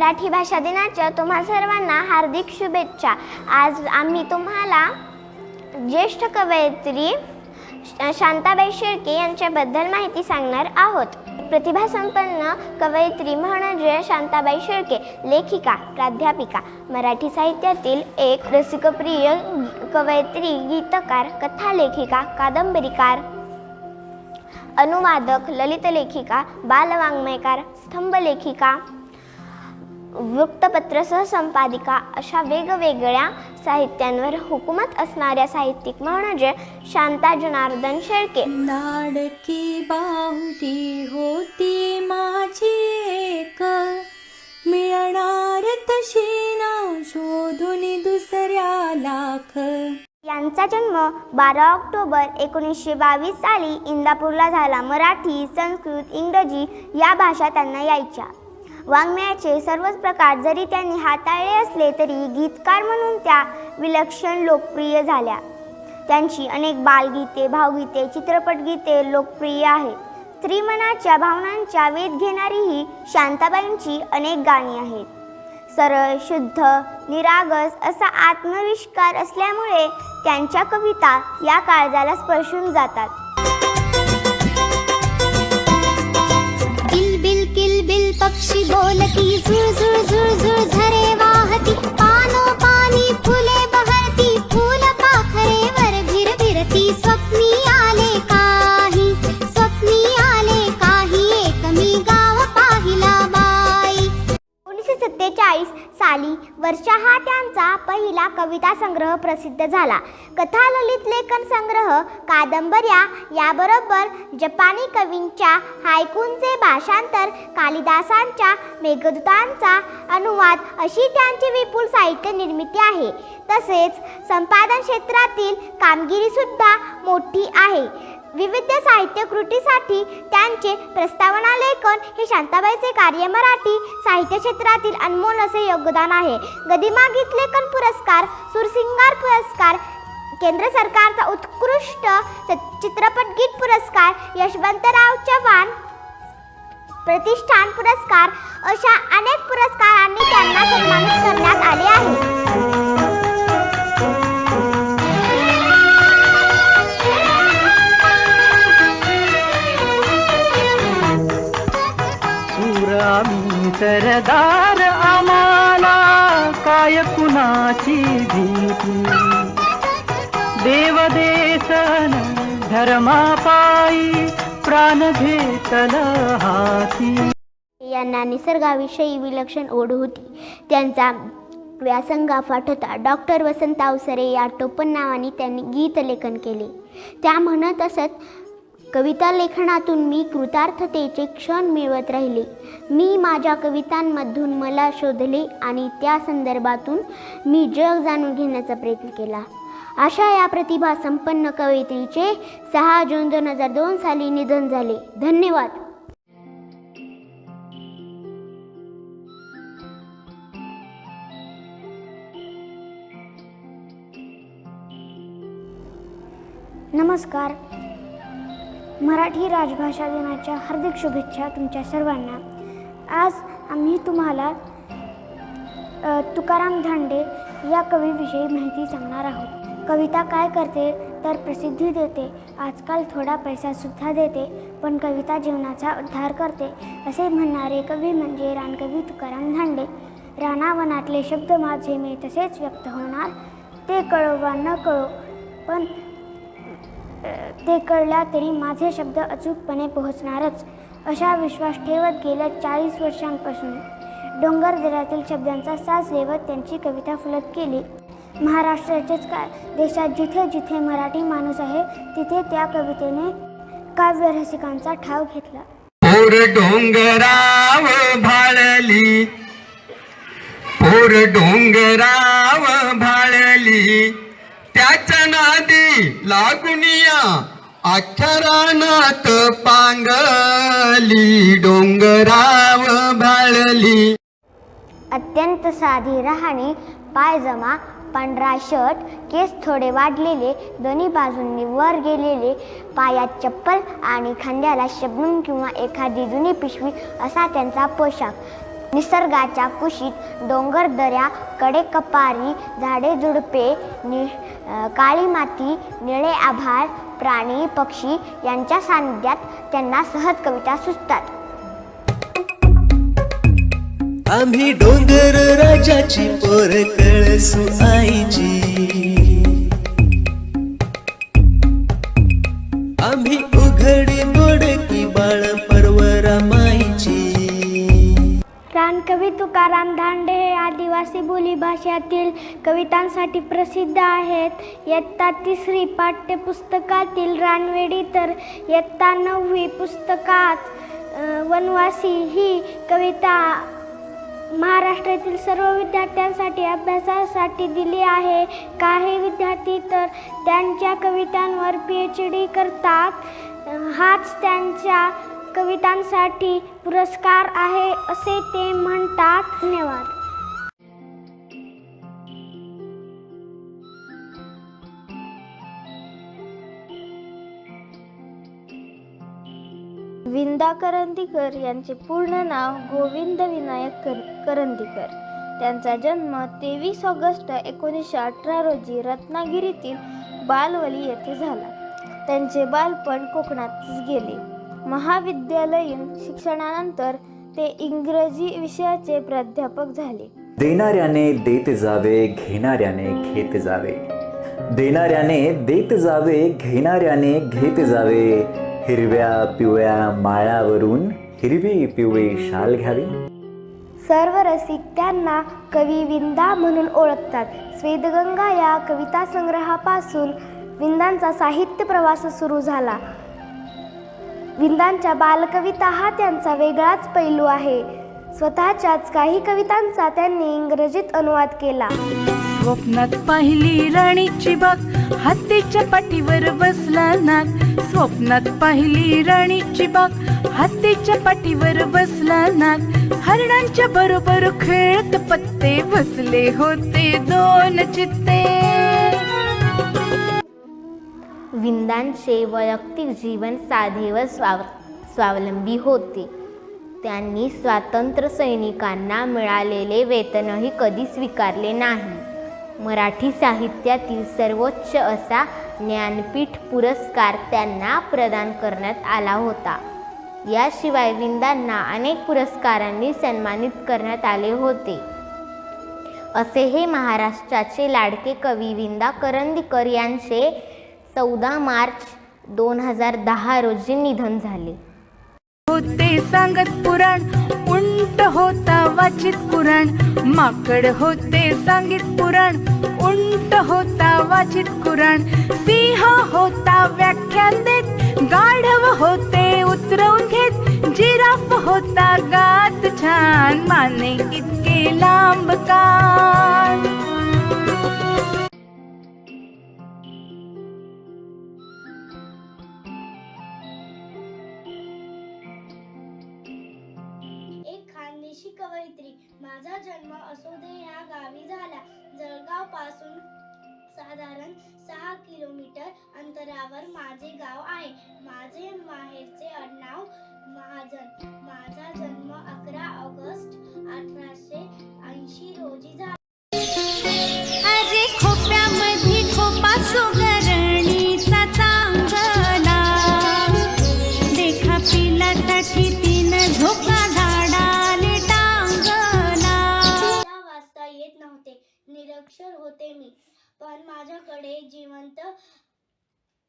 मराठी भाषा दिनाच्या तुम्हा सर्वांना हार्दिक शुभेच्छा। आज आम्ही तुम्हाला ज्येष्ठ कवयित्री शांताबाई शेळके यांच्याबद्दल माहिती सांगणार आहोत। प्रतिभासंपन्न कवयित्री म्हणजे शांताबाई शेळके, लेखिका, प्राध्यापिका, मराठी साहित्यातील एक रसिकप्रिय कवयित्री, गीतकार, कथा लेखिका, कादंबरीकार, अनुवादक, ललित लेखिका, बालवाङ्मयकार, स्तंभ लेखिका, वृत्तपत्र सहसंपादिका अशा वेगवेगळ्या साहित्यांवर हुकूमत असणाऱ्या साहित्यिक म्हणजे शांता जनार्दन शेळके। लाडकी बाहुली होती माझी एक, मिळणार तशी ना शोधून दुसऱ्या लाख। यांचा जन्म 12 ऑक्टोबर 1922 साली इंदापूरला झाला। मराठी, संस्कृत, इंग्रजी या भाषा त्यांना यायच्या। वाङ्मयाचे सर्वच प्रकार जरी त्यांनी हाताळले असले तरी गीतकार म्हणून त्या विलक्षण लोकप्रिय झाल्या। त्यांची अनेक बालगीते, भावगीते, चित्रपटगीते लोकप्रिय आहेत। स्त्रीमनाच्या भावनांचा वेध घेणारी ही शांताबाईंची अनेक गाणी आहेत। सरळ, शुद्ध, निरागस असा आत्मविष्कार असल्यामुळे त्यांच्या कविता या काळजाला स्पर्शून जातात। किलबिल पक्षी बोलती, झुळ झुळ झुळ झुळ झरे वाहती, पानो पानी फुले बहरती, फूल पाखरेवर भिरभिरती। स्वप्नी आले काही, एक मी गाव पाहिला बाई। 1947 साली वर्षा हा त्यांचा पहिला कविता संग्रह प्रसिद्ध झाला। कथा, ललित लेखन संग्रह, कादंबऱ्या याबरोबर जपानी कवींच्या हायकूंचे भाषांतर, कालिदासांच्या मेघदूतांचा अनुवाद अशी त्यांची विपुल साहित्य निर्मिती आहे। तसेच संपादन क्षेत्रातील कामगिरी सुद्धा मोठी आहे। विविध साहित्य कृतीसाठी त्यांचे प्रस्तावना लेखन हे शांताबाईचे कार्य मराठी साहित्य क्षेत्रातील अनमोल असे योगदान आहे। गदिमा गीत लेखन पुरस्कार, सुरसिंगार पुरस्कार, केंद्र सरकारचा उत्कृष्ट चित्रपट गीत पुरस्कार, यशवंतराव चव्हाण प्रतिष्ठान पुरस्कार अशा अनेक पुरस्कारांनी त्यांना सन्मानित करण्यात आले आहे। आम्ही सरदार, आम्हाला काय कुणाची भीती, देव देसन धर्मापायी प्राण घेतला हाती। यांना निसर्गाविषयी विलक्षण ओढ होती। त्यांचा व्यासंग अफाट होता। डॉक्टर वसंत अवसरे या टोपण नावाने त्यांनी गीतलेखन केले। त्या म्हणत असत, कविता लेखनातून मी कृतार्थतेचे क्षण मिळवत राहिले। मी माझ्या कवितांमधून मला शोधले आणि त्या संदर्भातून मी जग जाणून घेण्याचा प्रयत्न केला। अशा या प्रतिभा संपन्न कवयित्रीचे 6 जून 2002 साली निधन झाले। धन्यवाद। नमस्कार। मराठी राजभाषा दिनाच्या हार्दिक शुभेच्छा तुमच्या सर्वांना। आज आम्ही तुम्हाला तुकाराम धांडे या कवीविषयी माहिती सांगणार आहोत। कविता काय करते तर प्रसिद्धी देते, आजकाल थोडा पैसासुद्धा देते, पण कविता जीवनाचा उद्धार करते असे म्हणणारे कवी म्हणजे रानकवी तुकाराम धांडे। रानावनातले शब्द माझे मी तसेच व्यक्त होणार, ते कळो वा न कळो, पण ते कळल्या तरी माझे शब्द अचूकपणे पोहोचणारच अशा विश्वास ठेवत गेल्या 40 वर्षांपासून डोंगर दऱ्यातील शब्दांचा साज लेवत त्यांची कविता फुलत गेली। महाराष्ट्राचेच काय, देशात जिथे जिथे मराठी माणूस आहे तिथे त्या कवितेने काव्य रसिकांचा ठाव घेतला। पोर डोंगराव भाळली, पोर डोंगराव भाळली, त्याच्या नादी लागुनिया अख्ख्या रानात पांगली, डोंगराव भाळली। अत्यंत साधी राहणी, पायजमा, पांढरा शर्ट, केस थोडे वाढलेले, दोन्ही बाजूंनी वर गेलेले, पायात चप्पल आणि खांद्याला शबनम किंवा एखादी जुनी पिशवी असा त्यांचा पोशाख। निसर्गाच्या कुशीत डोंगरदऱ्या, कडेकपारी, झाडे झुडपे, काळी माती, निळे आभाळ, प्राणी पक्षी यांच्या सानिध्यात त्यांना सहज कविता सुचतात. आम्ही डोंगर राजाची पोर कळसू आईची, आम्ही उघडी मोडकी बाळ परवरा माईची. रानकवी तुकाराम धांडे हे आदिवासी बोलीभाषेतील कवितांसाठी प्रसिद्ध आहेत. इयत्ता 3री पाठ्यपुस्तकातील रानवेडी तर इयत्ता 9वी पुस्तकात वनवासी ही कविता महाराष्ट्रातील सर्व विद्यार्थ्यांसाठी अभ्यासासाठी दिली आहे. काही विद्यार्थी तर त्यांच्या कवितांवर PhD करतात. हाच त्यांच्या कवितांसाठी पुरस्कार आहे असे ते म्हणतात. धन्यवाद. विंदा करंदीकर यांचे पूर्ण नाव गोविंद विनायक करंदीकर. त्यांचा जन्म 23 ऑगस्ट 1918 रोजी रत्नागिरीतील बालवली येथे झाला. त्यांचे बालपण कोकणातच गेले. महाविद्यालयीन शिक्षणानंतर ते इंग्रजी विषयाचे प्राध्यापक झाले. देणाऱ्याने देत जावे, घेणाऱ्याने घेत जावे. देणाऱ्याने देत जावे, घेणाऱ्याने घेत जावे. हिरव्या पिवळ्या माळावरून हिरवी पिवळी शाल घ्यावी. सर्व रसिक त्यांना कवी विंदा म्हणून ओळखतात. स्वेदगंगा या कविता संग्रहापासून विंदांचा साहित्य प्रवास सुरू झाला. विंदांच्या बालकविता हा त्यांचा वेगळाच पैलू आहे. स्वतःच्याच काही कवितांचा त्यांनी इंग्रजीत अनुवाद केला. स्वप्नात पाहिली राणीची बाग, हत्तीच्या पाठीवर बसला नाग. स्वप्नात पाहिली राणीची बाग, हत्तीच्या पाठीवर बसला नाग. हरणांच्या बरोबर खेळत पत्ते, बसले होते 2 चित्ते. विंदांचे वैयक्तिक जीवन साधे व स्वावलंबी होते. त्यांनी स्वातंत्र्य सैनिकांना मिळालेले वेतनही कधी स्वीकारले नाही. मराठी साहित्यातील सर्वोच्च असा ज्ञानपीठ पुरस्कार त्यांना प्रदान करण्यात आला होता. याशिवाय विंदांना अनेक पुरस्कारांनी सन्मानित करण्यात आले होते. असे हे महाराष्ट्राचे लाडके कवी विंदा करंदीकर यांचे 14 मार्च 2010 रोजी निधन झाले. होते सांगत पुराण, उंट होता वाचित कुराण. माकड होते सांगित पुराण, उंट होता वाचित कुराण. सिंह होता व्याख्यान देत, गाढव होते उतरवून घेत. जिराफ होता गात छान, माने इतके लांब कान. खानदेशी कवयित्री. माझा जन्म असोदे या गावी झाला. जळगाव पासून साधारण 6 किलोमीटर अंतरावर माझे गाव आहे. माझे माहेरचे आडनाव महाजन. माझा जन्म 11 ऑगस्ट 1880 रोजी झाला. अरे खोप्यामध्ये खोपा सुगरणीचा चांगला, देखा पिलासाठी 3 झोका झाडाले टांगला. वाचता येत नव्हते, निरक्षर होते मी, पण माझ्याकडे जिवंत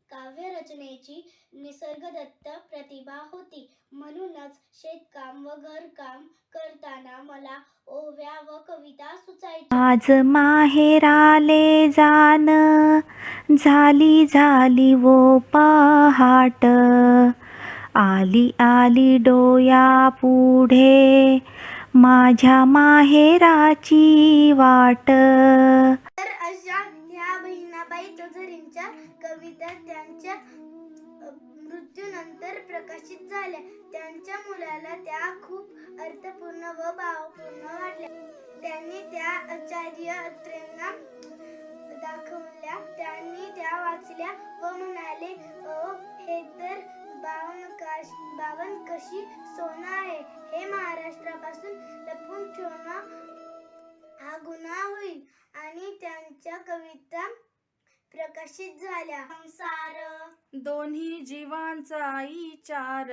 काव्य रचनेची निसर्गदत्त प्रतिभा होती. म्हणूनच शेतकाम व घरकाम करताना मला ओव्या व कविता सुचायच्या. आज माहेराले जान, झाली झाली वो पहाट. आली आली डोया पुढे, माझ्या माहेराची वाट. तर अशा ह्या बहिणाबाई चौधरींच्या कविता त्यांच्या मृत्यूनंतर प्रकाशित झाल्या. त्यांच्या मुलाला त्या खूप अर्थपूर्ण व भावपूर्ण वाटल्या. त्यांनी त्या आचार्य अत्रेंना दाखवल्या. त्यांनी त्या वाचल्या व म्हणाले, हे तर भावनकार बावन कशी सोनं आहे हे महाराष्ट्रापासून लपवून ठेवणं हा गुन्हा होईल. आणि त्यांच्या कविता प्रकाशित झाल्या. संसार दोन्ही जीवांचा विचार,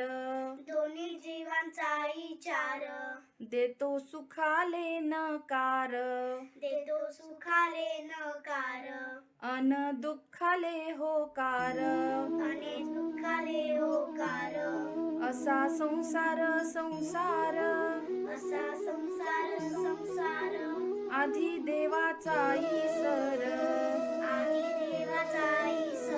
दोन्ही जीवांचा विचार, देतो सुखाले नकार, देतो सुखाले नकार, अन दुःखाले होकार. आणि दुःखाले होकार. असा संसार संसार, असा संसार संसार, आधी देवाचा ईसर, आधी देवाचा ईसर.